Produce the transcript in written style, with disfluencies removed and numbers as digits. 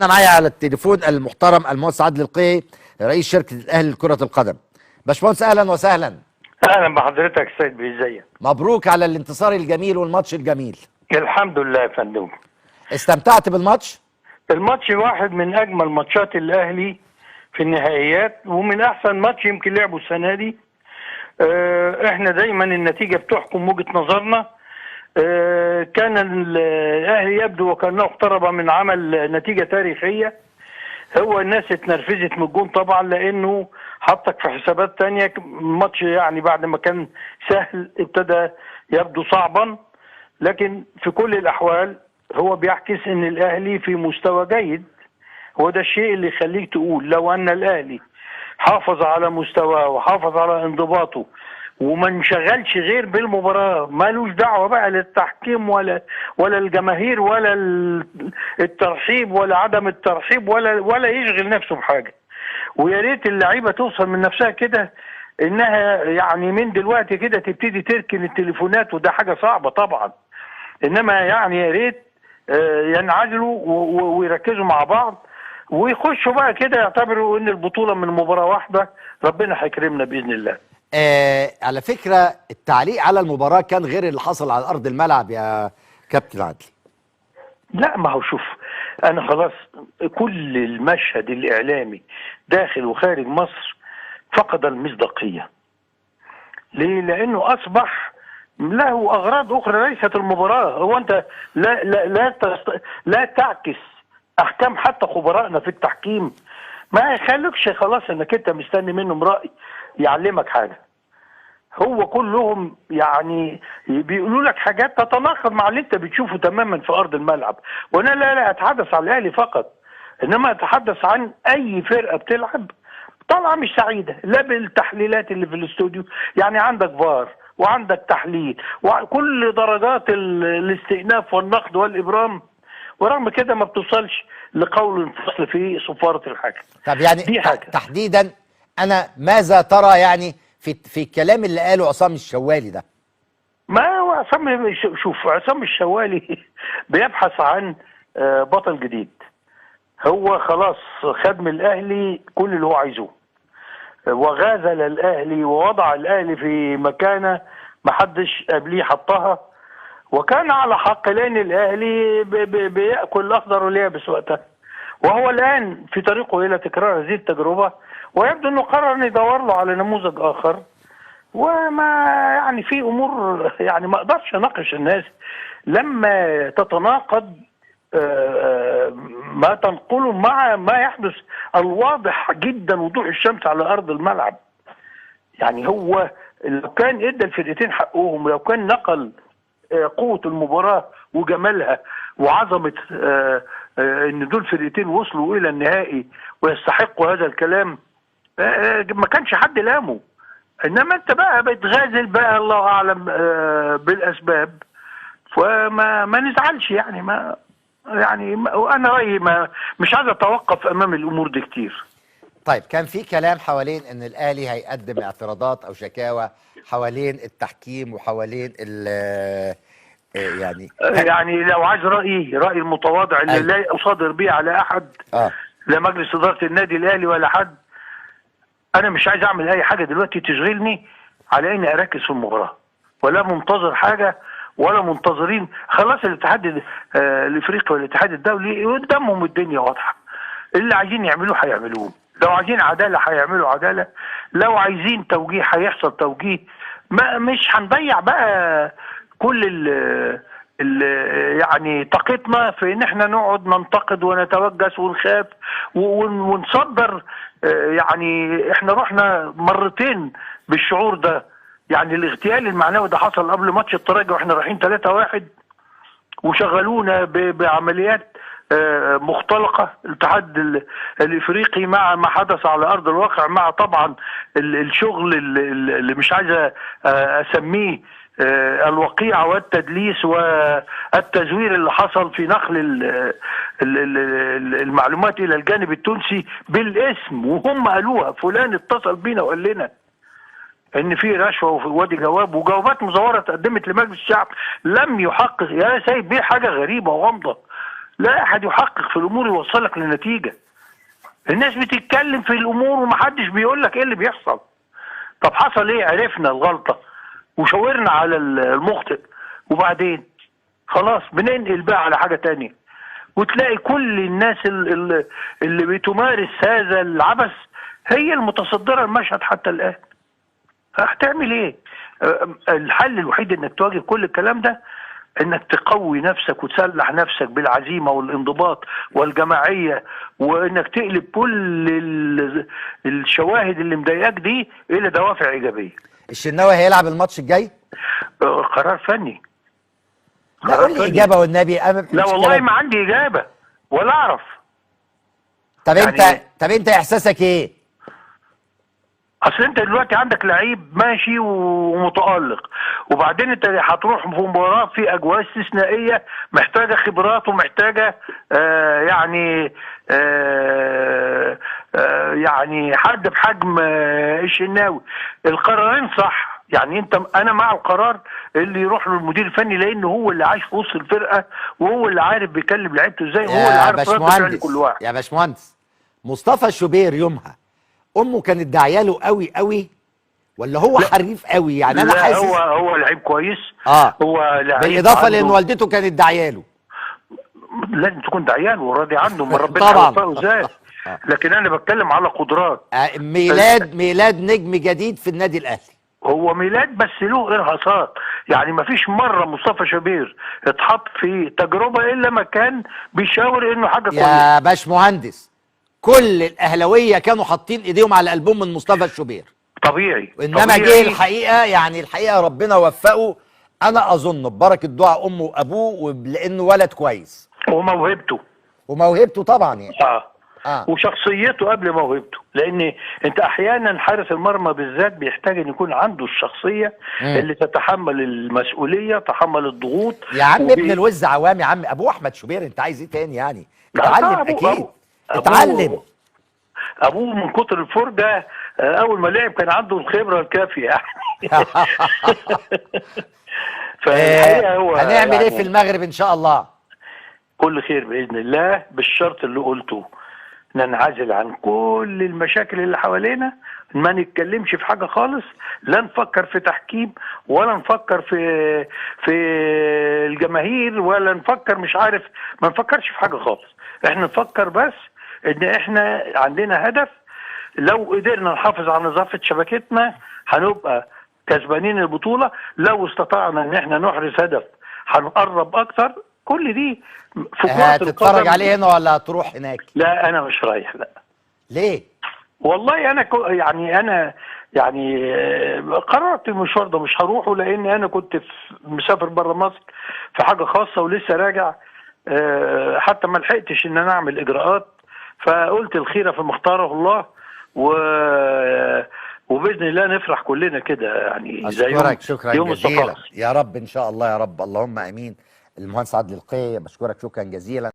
أنا معايا على التليفون المحترم المهندس عادل القيعي رئيس شركة الأهلي لكرة القدم. باشمهندس أهلا وسهلا. اهلا بحضرتك سيد بيه، مبروك على الانتصار الجميل والماتش الجميل. الحمد لله يا فندم. استمتعت بالماتش؟ الماتش واحد من اجمل ماتشات الاهلي في النهائيات، ومن احسن ماتش يمكن لعبه السنه دي. احنا دايما النتيجه بتحكم وجهه نظرنا. كان الاهلي يبدو وكانه اقترب من عمل نتيجه تاريخيه. هو الناس اتنرفزت من الجون طبعا، لانه حطك في حسابات تانية. الماتش يعني بعد ما كان سهل ابتدى يبدو صعبا، لكن في كل الاحوال هو بيعكس ان الاهلي في مستوى جيد. هو ده الشيء اللي يخليك تقول لو ان الاهلي حافظ على مستواه وحافظ على انضباطه وما انشغلش غير بالمباراه، مالوش دعوه بقى للتحكيم ولا الجماهير ولا الترحيب ولا عدم الترحيب ولا يشغل نفسه بحاجه. ويا ريت اللعيبه توصل من نفسها كده، انها يعني من دلوقتي كده تبتدي تركن التليفونات، وده حاجه صعبه طبعا. انما يعني يا ريت ينعزلوا ويركزوا مع بعض ويخشوا بقى كده، يعتبروا ان البطوله من مباراه واحده. ربنا هيكرمنا باذن الله. على فكرة التعليق على المباراة كان غير اللي حصل على أرض الملعب يا كابتن عادل. لا، ما هو شوف، انا خلاص كل المشهد الاعلامي داخل وخارج مصر فقد المصداقيه. ليه؟ لانه اصبح له اغراض اخرى ليست المباراه. هو انت لا تعكس احكام حتى خبرائنا في التحكيم. ما يخليكش خلاص انك انت مستني منهم راي يعلمك حاجه. هو كلهم يعني بيقولوا لك حاجات تتناقض مع اللي انت بتشوفه تماما في ارض الملعب. وانا لا اتحدث عن الاهلي فقط، انما اتحدث عن اي فرقه بتلعب طالعه مش سعيده، لا بالتحليلات اللي في الاستوديو. يعني عندك فار وعندك تحليل وكل درجات الاستئناف والنقد والابرام، ورغم كده ما بتوصلش لقول الفصل في صفاره الحكم. طب يعني دي حاجه تحديدا أنا ماذا ترى يعني في الكلام اللي قاله عصام الشوالي ده؟ ما هو عصام، شوف عصام الشوالي بيبحث عن بطل جديد. هو خلاص خد من الاهلي كل اللي هو عايزه، وغازل الاهلي ووضع الاهلي في مكانه محدش قبليه حطها، وكان على حق لان الاهلي بياكل الاخضر واليابس وقتها. وهو الان في طريقه الى تكرار هذه التجربه، ويبدو انه قرر ان يدور له على نموذج اخر. وما يعني في امور يعني ما اقدرش اناقش الناس لما تتناقض ما تنقله مع ما يحدث الواضح جدا وضوح الشمس على ارض الملعب. يعني هو لو كان ادى الفرقتين حقهم، لو كان نقل قوة المباراة وجمالها وعظمة ان دول فرقتين وصلوا الى النهائي ويستحقوا هذا الكلام، ما كانش حد لامه. انما انت بقى بتغازل بقى الله اعلم بالاسباب، فما نزعلش يعني. ما يعني انا رايي مش عايز اتوقف امام الامور دي كتير. طيب كان في كلام حوالين ان الاهلي هيقدم اعتراضات او شكاوى حوالين التحكيم وحوالين يعني لو عايز رايي المتواضع اللي لا اصادر به على احد، لا مجلس اداره النادي الاهلي ولا حد، انا مش عايز اعمل اي حاجه دلوقتي تشغلني على اني اركز في المباراه، ولا منتظر حاجه ولا منتظرين. خلاص الاتحاد الافريقي والاتحاد الدولي قدامهم الدنيا واضحه. اللي عايزين يعملوه هيعملوه، لو عايزين عداله هيعملوا عداله، لو عايزين توجيه هيحصل توجيه. مش هنضيع بقى كل يعني طاقتنا في ان احنا نقعد ننتقد ونتوجس ونخاف ونصدر. يعني احنا رحنا مرتين بالشعور ده. يعني الاغتيال المعنوي ده حصل قبل ماتش الترجي واحنا رايحين 3-1 وشغلونا بعمليات مختلقه الاتحاد الافريقي مع ما حدث على ارض الواقع، مع طبعا الشغل اللي مش عايز اسميه الوقيعه والتدليس والتزوير اللي حصل في نقل المعلومات الى الجانب التونسي بالاسم، وهم قالوها. فلان اتصل بينا وقال لنا ان في رشوه وفي وادي جواب وجوابات مزوره تقدمت لمجلس الشعب لم يحقق. يا سيد بيه حاجه غريبه وغامضه. لا احد يحقق في الامور يوصلك لنتيجه. الناس بتتكلم في الامور ومحدش بيقول لك ايه اللي بيحصل. طب حصل ايه؟ عرفنا الغلطه وشاورنا على المخطئ، وبعدين خلاص بننقل بقى على حاجه تانية، وتلاقي كل الناس اللي بتمارس هذا العبث هي المتصدره المشهد حتى الان. هتعمل ايه؟ الحل الوحيد انك تواجه كل الكلام ده انك تقوي نفسك وتسلح نفسك بالعزيمه والانضباط والجماعيه، وانك تقلب كل الشواهد اللي مضايقاك دي الى دوافع ايجابيه. الشناوي هيلعب الماتش الجاي؟ قرار فني. لا قول لي اجابه والنبي. لا والله ما عندي اجابه ولا اعرف. طب يعني انت احساسك ايه؟ اصل انت دلوقتي عندك لعيب ماشي ومتالق، وبعدين انت هتروح في مباراه في اجواء استثنائيه محتاجه خبرات ومحتاجه يعني حد بحجم الشناوي. القرارين صح، يعني انا مع القرار اللي يروح له المدير الفني، لان هو اللي عايش في وسط الفرقه وهو اللي عارف بيكلم لعيبته ازاي، وهو اللي عارف رد فعل كل واحد. يا باشمهندس، مصطفى شوبير يومها امه كانت داعياله قوي قوي ولا هو حريف قوي؟ يعني انا حاسس هو لعيب كويس. هو لعيب بالاضافه لان والدته كانت داعياله. لازم تكون داعياله وراضي عنه، ما ربنا يوفقه ازاي. لكن انا بتكلم على قدرات. ميلاد نجم جديد في النادي الاهلي. هو ميلاد بس له ارهاصات، يعني ما فيش مره مصطفى شوبير اتحط في تجربه الا ما كان بيشاور انه حاجه كويسه. يا باشمهندس، كل الاهلاويه كانوا حاطين ايديهم على قلبهم من مصطفى شوبير. طبيعي. وانما جه الحقيقه، يعني الحقيقه ربنا وفقه، انا اظن ببركه دعاء امه وابوه لانه ولد كويس. وموهبته طبعا يعني. وشخصيته قبل موهبته، لان انت احيانا حارس المرمى بالذات بيحتاج ان يكون عنده الشخصيه اللي تتحمل المسؤوليه، تحمل الضغوط. يا عم ابن الوز عوام، يا عم ابوه احمد شوبير، انت عايز ايه تاني يعني؟ اتعلم اكيد. اتعلم. ابوه من كتر الفرجه اول ما لعب كان عنده الخبره الكافيه يعني. فالحقيقه هو هنعمل يعني ايه في المغرب ان شاء الله؟ كل خير باذن الله، بالشرط اللي قلته، ننعزل عن كل المشاكل اللي حوالينا، ما نتكلمش في حاجه خالص، لا نفكر في تحكيم ولا نفكر في الجماهير ولا نفكر مش عارف، ما نفكرش في حاجه خالص. احنا نفكر بس ان احنا عندنا هدف، لو قدرنا نحافظ على نظافه شبكتنا هنبقى كسبانين البطوله، لو استطعنا ان احنا نحرز هدف هنقرب اكتر. كل دي هتتفرج عليه هنا ولا هتروح هناك؟ لا انا مش رايح. لا. ليه؟ والله انا يعني قررت المشوار ده مش هروحه، لان انا كنت مسافر بره مصر في حاجه خاصه ولسه راجع، حتى ما لحقتش ان انا اعمل اجراءات، فقلت الخيره في مختاره الله، وباذن الله نفرح كلنا كده يعني زي يوم جزيلا. يا رب ان شاء الله، يا رب، اللهم امين. المهندس عادل القيعي، بشكرك شكرا جزيلا.